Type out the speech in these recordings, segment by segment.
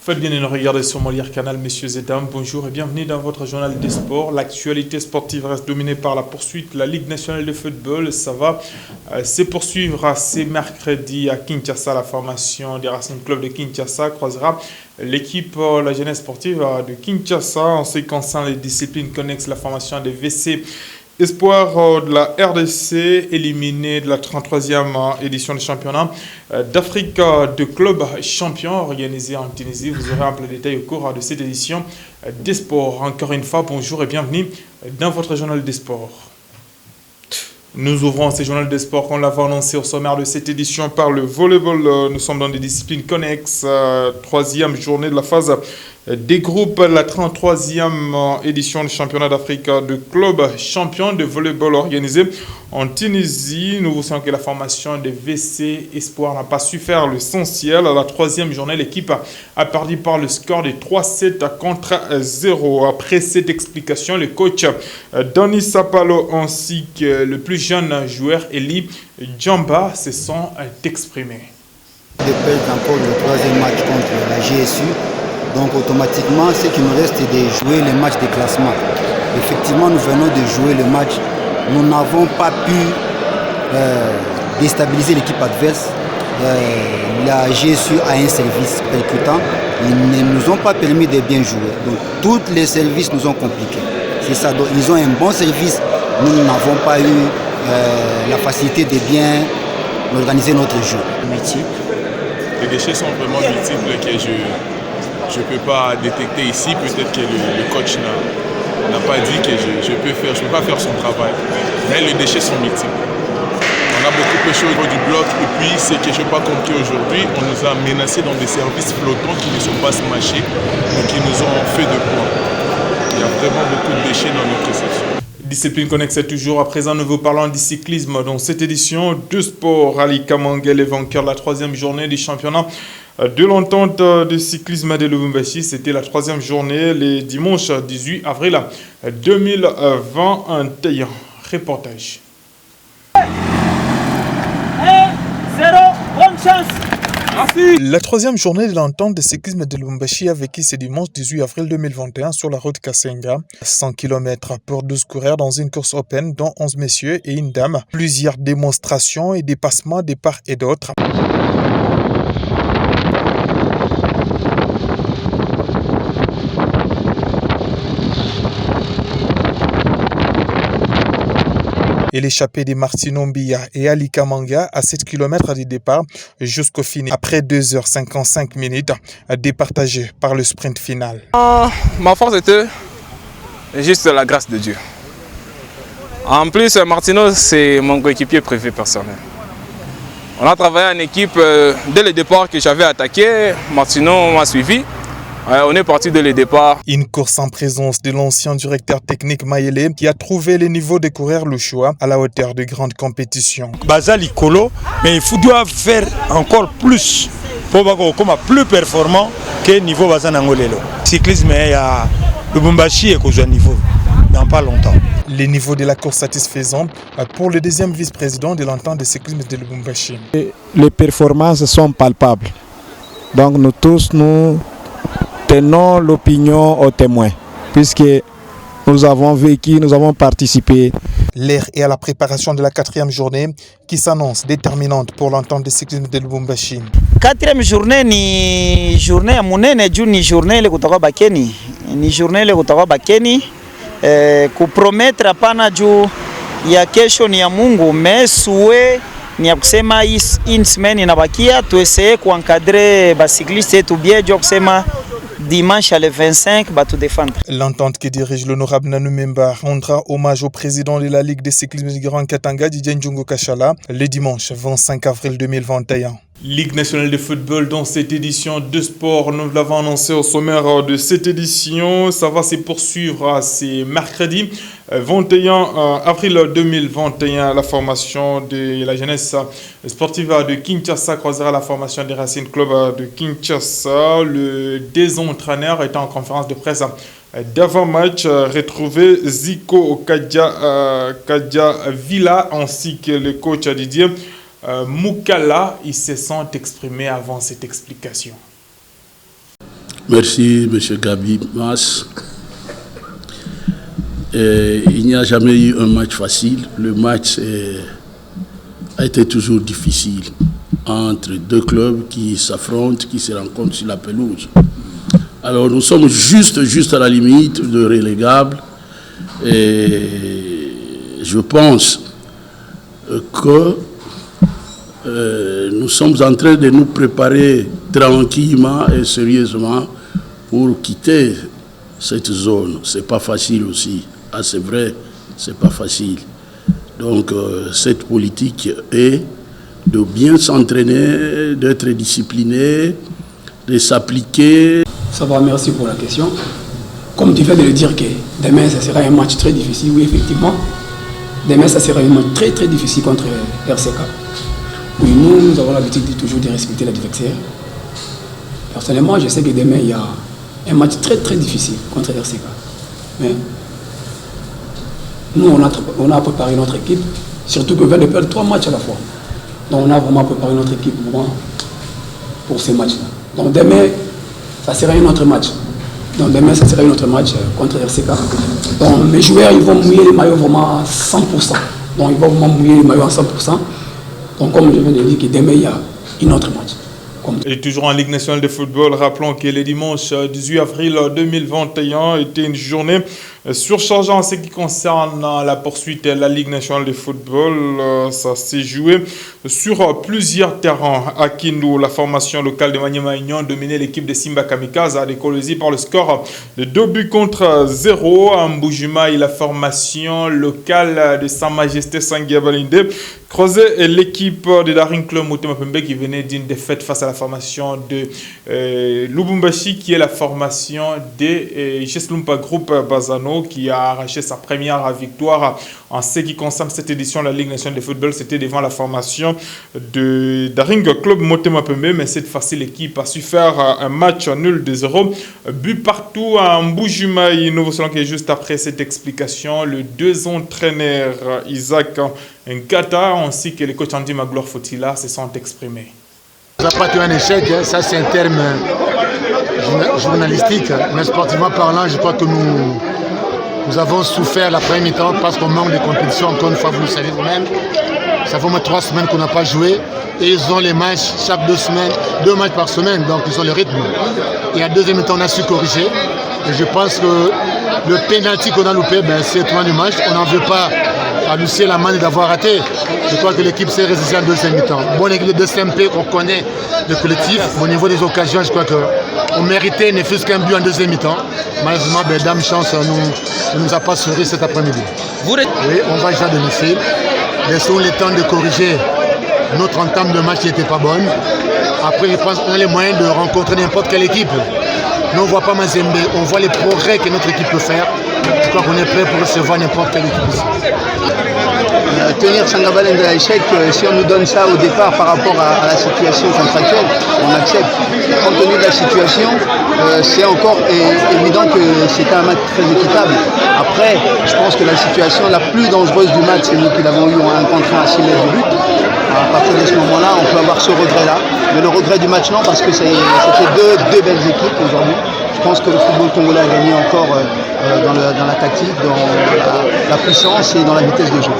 Faites bien de nous regarder sur Molière Canal, messieurs et dames. Bonjour et bienvenue dans votre journal des sports. L'actualité sportive reste dominée par la poursuite. La Ligue nationale de football, ça va se poursuivre ce mercredi à Kinshasa. La formation des Racing Club de Kinshasa croisera l'équipe la jeunesse sportive de Kinshasa en ce qui concerne les disciplines connexes. La formation des VC Espoir de la RDC, éliminé de la 33e édition du championnat d'Afrique de clubs champions organisé en Tunisie. Vous aurez un peu de détails au cours de cette édition des sports. Encore une fois, bonjour et bienvenue dans votre journal des sports. Nous ouvrons ce journal des sports qu'on l'avait annoncé au sommaire de cette édition par le volleyball. Nous sommes dans des disciplines connexes, troisième journée de la phase des groupes, la 33e édition du championnat d'Afrique de clubs champions de volleyball organisé en Tunisie. Nous vous savons que la formation des VC Espoir n'a pas su faire l'essentiel. À la troisième journée, l'équipe a perdu par le score de 3-7 contre 0. Après cette explication, le coach Dani Sapalo ainsi que le plus jeune joueur Eli Djamba se sont exprimés. De perdre encore le troisième match contre la GSU. Donc automatiquement, ce qui nous reste, c'est de jouer les matchs de classement. Effectivement, nous venons de jouer le match. Nous n'avons pas pu déstabiliser l'équipe adverse. La GSU a un service percutant. Ils ne nous ont pas permis de bien jouer. Donc tous les services nous ont compliqués. C'est ça. Donc, ils ont un bon service. Nous n'avons pas eu la facilité de bien organiser notre jeu. Les déchets sont vraiment multiples que je ne peux pas détecter ici. Peut-être que le coach n'a pas dit que je peux pas faire son travail. Mais les déchets sont multiples. On a beaucoup pêché au niveau du bloc. Et puis, ce que je n'ai pas compris aujourd'hui, on nous a menacés dans des services flottants qui ne sont pas smashés et qui nous ont fait de points. Il y a vraiment beaucoup de déchets dans notre réception. Discipline connexe toujours. À présent, nous vous parlons du cyclisme. Dans cette édition de sport, Ali Kamangé, le vainqueur de la troisième journée du championnat de l'entente de cyclisme de Lubumbashi. C'était la troisième journée, le dimanche 18 avril 2021. Reportage. 1-0, bonne chance. La troisième journée de l'entente de cyclisme de Lubumbashi a vécu ce dimanche 18 avril 2021 sur la route Kassenga. 100 km pour 12 coureurs dans une course open, dont 11 messieurs et une dame. Plusieurs démonstrations et dépassements de part et d'autre. Et l'échappée de Martino Mbia et Ali Kamanga à 7 km du départ jusqu'au fini. Après 2h55 minutes, départagé par le sprint final. Ma force était juste la grâce de Dieu. En plus, Martino, c'est mon coéquipier préféré personnel. On a travaillé en équipe dès le départ que j'avais attaqué. Martino m'a suivi. On est parti dès le départ. Une course en présence de l'ancien directeur technique Mayele qui a trouvé le niveau de courir le choix à la hauteur de grandes compétitions. Basali Kolo, mais il doit faire encore plus pour être plus performant que le niveau Bazan Angolelo. Le cyclisme est à Lubumbashi et qu'au niveau dans pas longtemps. Le niveau de la course satisfaisant pour le deuxième vice-président de l'entente de cyclisme de Lubumbashi. Les performances sont palpables. Donc nous tous, nous tenons l'opinion aux témoins, puisque nous avons vécu, nous avons participé. L'air est à la préparation de la quatrième journée qui s'annonce déterminante pour l'entente de cyclisme de Lubumbashi. Quatrième journée ni journée ya munene juu ni journée ile kutoka bakeni. Ni journée ile kutoka bakeni. Kupromettre hapana juu ya kesho ni ya Mungu, mais souhait ni ya kusema hii semaine inabakia tueseye kuencadrer bacycliste yetu bien juu kusema dimanche le 25, tout défendre. L'entente qui dirige l'honorable Nanou Memba rendra hommage au président de la Ligue de cyclisme du Grand Katanga, Didier Ndjungu Kachala, le dimanche 25 avril 2021. Ligue nationale de football dans cette édition de sport, nous l'avons annoncé au sommaire de cette édition, ça va se poursuivre ce mercredi 21 avril 2021. La formation de la jeunesse sportive de Kinshasa croisera la formation des Racing Club de Kinshasa. Le désentraîneur est en conférence de presse d'avant-match. Retrouvé Zico Kadja Villa ainsi que le coach Didier Moukala, ils se sont exprimés avant cette explication. Merci, M. Gabi Mas. Il n'y a jamais eu un match facile. Le match a été toujours difficile entre deux clubs qui s'affrontent, qui se rencontrent sur la pelouse. Alors nous sommes juste à la limite de relégable. Et je pense que nous sommes en train de nous préparer tranquillement et sérieusement pour quitter cette zone. C'est pas facile aussi. Ah, c'est vrai, c'est pas facile. Donc cette politique est de bien s'entraîner, d'être discipliné, de s'appliquer. Ça va, merci pour la question. Comme tu viens de le dire que demain ça sera un match très difficile, oui effectivement. Demain ça sera un match très difficile contre RCK. Oui, nous avons l'habitude de toujours de respecter l'adversaire. Personnellement, je sais que demain il y a un match très difficile contre RCK. Mais nous on a préparé notre équipe, surtout que vient de perdre 3 matchs à la fois. Donc on a vraiment préparé notre équipe pour ces matchs-là. Donc demain, ça sera un autre match. Donc demain, ça sera un autre match contre RCK. Donc mes joueurs, ils vont mouiller les maillots vraiment à 100%. Donc ils vont vraiment mouiller les maillots à 100%. Donc comme je viens de dire, que demain, il y a un autre match. Et toujours en Ligue nationale de football, rappelons que le dimanche 18 avril 2021 était une journée surchargée en ce qui concerne la poursuite de la Ligue nationale de football. Ça s'est joué sur plusieurs terrains. À Kindu, la formation locale de Maniema Union dominait l'équipe de Simba Kamikaze à Dekolozi par le score de 2-0. À Mbujimayi, la formation locale de Sa Majesté Sangia Balinde croisait l'équipe de Daring Club Motema Pembe qui venait d'une défaite face à la formation de Lubumbashi, qui est la formation de Cheslumpa Group Bazano, qui a arraché sa première victoire en ce qui concerne cette édition de la Ligue nationale de football. C'était devant la formation de Daring Club Motema Pembe, mais cette fois-ci l'équipe a su faire un match nul de 0, but partout à Mbujimayi. Nouveau selon que juste après cette explication, le 2 entraîneurs Isaac Nkata ainsi que le coach Andy Magloire Fotila se sont exprimés. Ça n'a pas été un échec, ça c'est un terme journalistique, mais sportivement parlant, je crois que nous avons souffert la première mi-temps parce qu'on manque de compétition. Encore une fois, vous le savez vous-même, ça fait au moins 3 semaines qu'on n'a pas joué et ils ont les matchs chaque 2 semaines, 2 matchs par semaine, donc ils ont le rythme. Et à deuxième mi-temps, on a su corriger et je pense que le pénalty qu'on a loupé, c'est le tournant du match. On n'en veut pas à Lucien Lamane d'avoir raté. Je crois que l'équipe s'est résistée en deuxième mi-temps. Bonne équipe de CMP, on connaît le collectif. Au niveau des occasions, je crois qu'on méritait ne fût-ce qu'un but en deuxième mi-temps. Malheureusement, Dame Chance ne nous a pas souri cet après-midi. Oui, on va jouer à domicile. Laissons le temps de corriger notre entame de match qui n'était pas bonne. Après, je pense qu'on a les moyens de rencontrer n'importe quelle équipe. Nous, on ne voit pas Mazembe, on voit les progrès que notre équipe peut faire. Je crois qu'on est prêt pour recevoir n'importe quelle équipe ici. Tenir Sangabalende à l'échec, si on nous donne ça au départ par rapport à la situation contractuelle, on accepte. Compte tenu de la situation, c'est encore évident que c'était un match très équitable. Après, je pense que la situation la plus dangereuse du match, c'est nous qui l'avons eu en rencontrant à 6 mètres du but. À partir de ce moment-là, on peut avoir ce regret-là. Mais le regret du match, non, parce que c'était deux belles équipes aujourd'hui. Je pense que le football congolais a gagné encore dans la tactique, dans la puissance et dans la vitesse de jeu.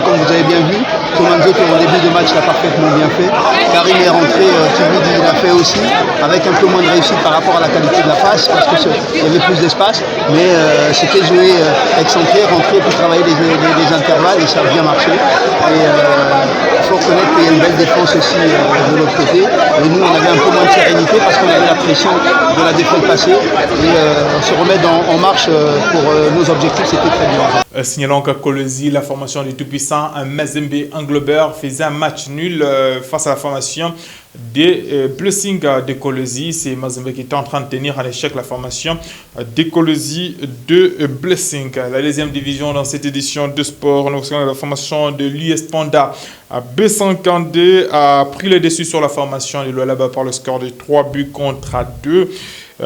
Comme vous avez bien vu, Komanzo qui au début de match l'a parfaitement bien fait. Karim est rentré, Kibidi l'a fait aussi, avec un peu moins de réussite par rapport à la qualité de la passe, parce qu'il y avait plus d'espace. Mais c'était joué excentré, rentrer pour travailler les intervalles et ça a bien marché. Et il faut reconnaître qu'il y a une belle défense aussi de l'autre côté. Et nous, on avait un peu moins de sérénité parce qu'on avait la pression de la défaite passée. Et se remettre en marche pour nos objectifs, c'était très bien. Signalons qu'à Kolozi, la formation du tout-puissant Mazembe Englobeur faisait un match nul face à la formation des Blessings de Kolozi. C'est Mazembe qui était en train de tenir à l'échec la formation de Kolozi de Blessing. La deuxième division dans cette édition de sport, la formation de l'US Panda à B52 a pris le dessus sur la formation de l'Oualaba par le score de 3-2.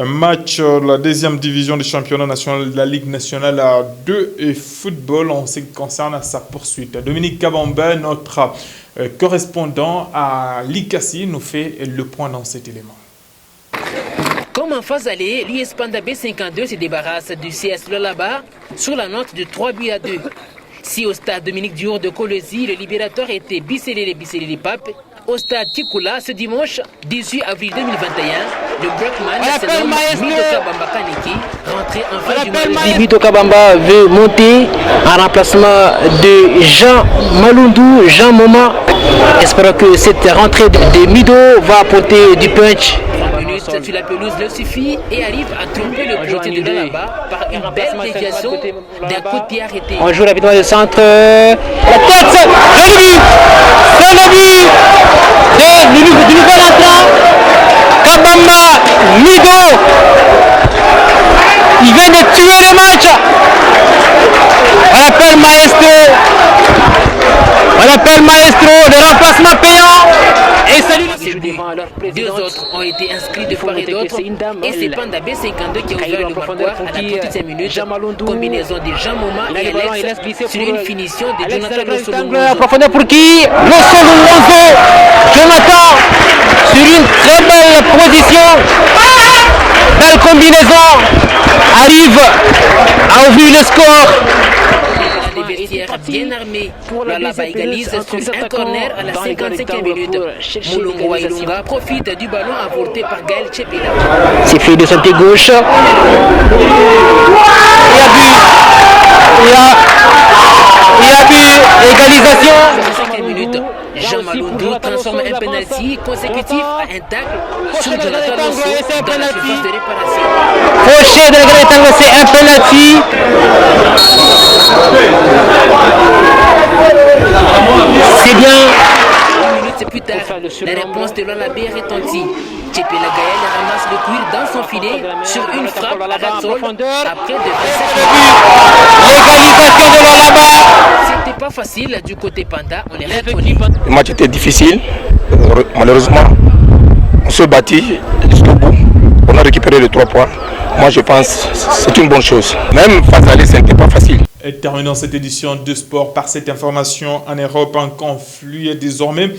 Match de la deuxième division du championnat national de la Ligue nationale de football en ce qui concerne sa poursuite. Dominique Kabamba, notre correspondant à l'ICASI, nous fait le point dans cet élément. Comme Comme en phase allée, l'US Panda B52 se débarrasse du CS Lualaba sur la note de 3-2. Si au stade Dominique Diour de Colosi, le libérateur était Bisselele Pape, au stade Tikula ce dimanche 18 avril 2021, le Brockman se nomme Midoka Bamba Kaneki, rentré en fin du match. Midoka Bamba veut monter en remplacement de Jean Malundou, Jean Moma. Espérons que cette rentrée de Mido va apporter du punch. Sur la pelouse leur suffit et arrive à tromper le portier de là-bas par une belle déviation d'un coup de pied arrêté. On joue rapidement le centre. La tête, c'est le but du nouvel entrant. Kabamba Mido. Il vient de tuer le match. On appelle Maestro, le remplacement payant. Et salut. Deux autres ont été inscrits de part et d'autre et c'est Panda B52 qui a ouvert le marquoir à la 35e minute. Combinaison de Jean Moma et Alex sur une finition de Jonathan Losolongo. Profondeur pour qui? Losolongo. Jonathan sur une très belle position. Belle combinaison. Arrive à ouvrir le score. Bien armé, Lualaba égalise sur un corner à la 55e minute. Moulongo Wailunga profite du ballon avorté par Gaël Chepela. C'est fait de son pied gauche. Il y a but, égalisation. 55e minute, Jean Malundou transforme un penalty consécutif à un tacle sur Jonathan Losso dans la surface de réparation. Fauché de la Grande Tango, c'est un penalty. C'est bien. 1 minute plus tard, la réponse de Lualaba retentit. Chepela Gaël ramasse le cuir dans son filet sur une frappe à la sol après de 27 L'égalisation de Lualaba. C'était pas facile du côté Panda, on est reconnu. Le match était difficile. Malheureusement, on s'est battu jusqu'au bout. On a récupéré les 3 points. Moi, je pense que c'est une bonne chose. Même face à aller, ce n'était pas facile. Et terminons cette édition de sport par cette information en Europe. Un conflit est désormais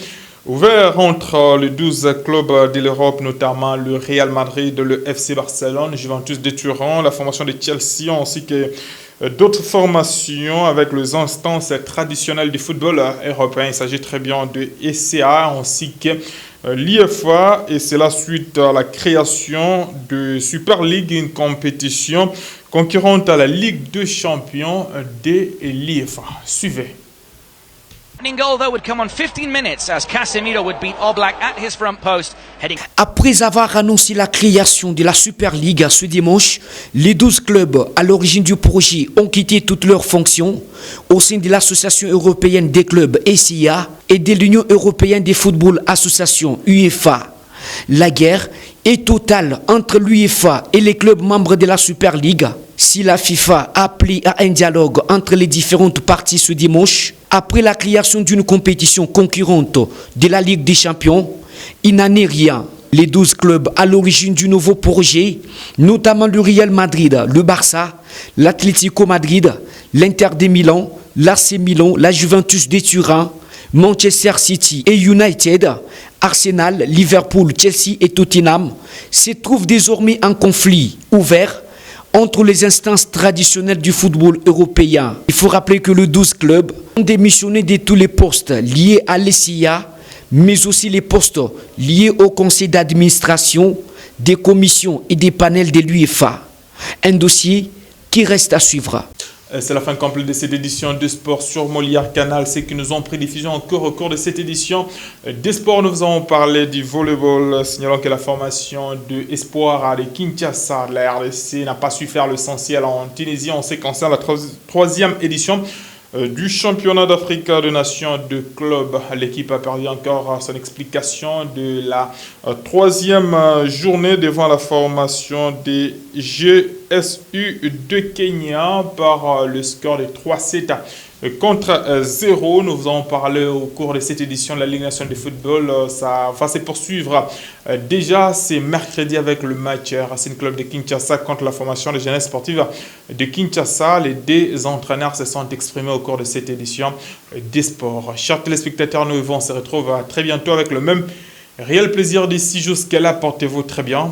ouvert entre les 12 clubs de l'Europe, notamment le Real Madrid, le FC Barcelone, Juventus de Turin, la formation de Chelsea, ainsi que d'autres formations avec les instances traditionnelles du football européen. Il s'agit très bien de ECA ainsi que l'IFA, et c'est la suite à la création de Super League, une compétition concurrente à la Ligue des champions de l'IFA. Suivez. Après avoir annoncé la création de la Super League ce dimanche, les 12 clubs à l'origine du projet ont quitté toutes leurs fonctions au sein de l'Association européenne des clubs ECA et de l'Union européenne des football associations UEFA. La guerre est totale entre l'UEFA et les clubs membres de la Super League. Si la FIFA a appelé à un dialogue entre les différentes parties ce dimanche, après la création d'une compétition concurrente de la Ligue des Champions, il n'en est rien. Les 12 clubs à l'origine du nouveau projet, notamment le Real Madrid, le Barça, l'Atlético Madrid, l'Inter de Milan, l'AC Milan, la Juventus de Turin, Manchester City et United, Arsenal, Liverpool, Chelsea et Tottenham, se trouvent désormais en conflit ouvert entre les instances traditionnelles du football européen. Il faut rappeler que les 12 clubs ont démissionné de tous les postes liés à l'ECA, mais aussi les postes liés au conseil d'administration, des commissions et des panels de l'UEFA. Un dossier qui reste à suivre. C'est la fin complète de cette édition de sport sur Molière Canal. C'est que nous avons pris diffusion encore au cours de cette édition des sports. Nous vous avons parlé du volleyball, signalant que la formation de Espoir de Kinshasa, la RDC, n'a pas su faire l'essentiel en Tunisie. On sait qu'en c'est la troisième édition du championnat d'Afrique de nations de club. L'équipe a perdu encore son explication de la troisième journée devant la formation des GSU de Kenya par le score de 3-7 contre 0. Nous vous en parlé au cours de cette édition de la Ligue nationale de football. Ça va se poursuivre déjà c'est mercredi avec le match Racing Club de Kinshasa contre la formation de jeunesse sportive de Kinshasa. Les deux entraîneurs se sont exprimés au cours de cette édition des sports. Chers téléspectateurs, nous on se retrouve très bientôt avec le même réel plaisir d'ici jusqu'à là. Portez-vous très bien.